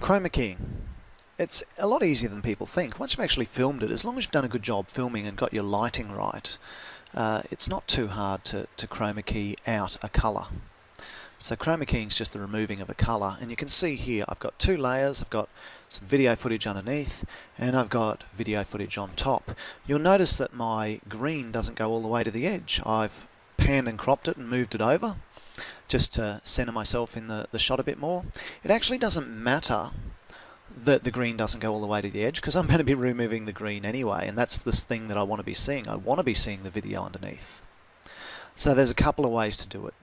Chroma keying. It's a lot easier than people think. Once you've actually filmed it, as long as you've done a good job filming and got your lighting right, it's not too hard to chroma key out a colour. So chroma keying is just the removing of a colour, and you can see here I've got two layers. I've got some video footage underneath and I've got video footage on top. You'll notice that my green doesn't go all the way to the edge. I've panned and cropped it and moved it over just to centre myself in the shot a bit more. It actually doesn't matter that the green doesn't go all the way to the edge, because I'm going to be removing the green anyway, and that's this thing that I want to be seeing. I want to be seeing the video underneath. So there's a couple of ways to do it.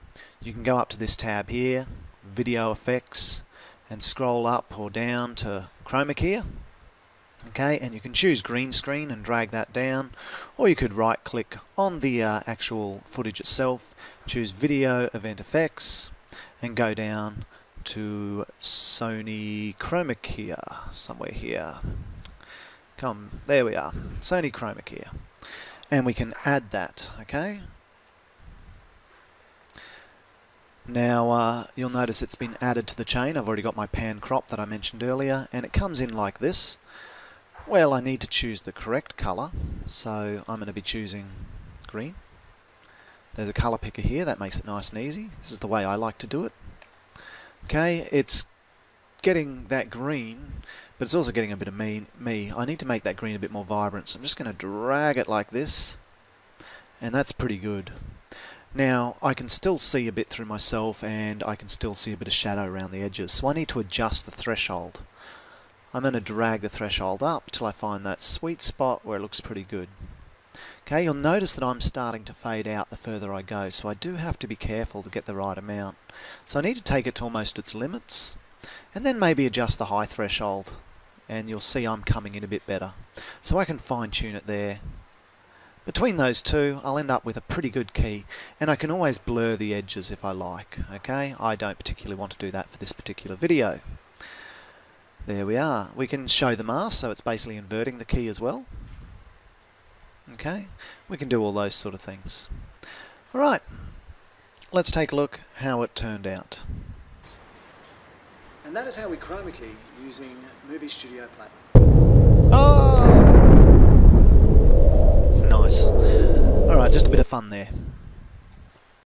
You can go up to this tab here, Video Effects, and scroll up or down to Chroma Key. Okay, and you can choose green screen and drag that down, or you could right click on the actual footage itself, choose Video Event Effects, and go down to Sony Chroma Key, somewhere here. There we are, Sony Chroma Key. And we can add that, okay? Now you'll notice it's been added to the chain. I've already got my pan crop that I mentioned earlier, and it comes in like this. Well, I need to choose the correct colour, so I'm going to be choosing green. There's a colour picker here, that makes it nice and easy. This is the way I like to do it. Okay, it's getting that green, but it's also getting a bit of me. I need to make that green a bit more vibrant, so I'm just going to drag it like this, and that's pretty good. Now, I can still see a bit through myself, and I can still see a bit of shadow around the edges, so I need to adjust the threshold. I'm going to drag the threshold up till I find that sweet spot where it looks pretty good. Okay, you'll notice that I'm starting to fade out the further I go, so I do have to be careful to get the right amount. So I need to take it to almost its limits, and then maybe adjust the high threshold, and you'll see I'm coming in a bit better. So I can fine tune it there. Between those two, I'll end up with a pretty good key, and I can always blur the edges if I like. Okay, I don't particularly want to do that for this particular video. There we are. We can show the mask, so it's basically inverting the key as well. Okay, we can do all those sort of things. Alright, let's take a look how it turned out. And that is how we chroma key using Movie Studio Platinum. Oh! Nice. Alright, just a bit of fun there.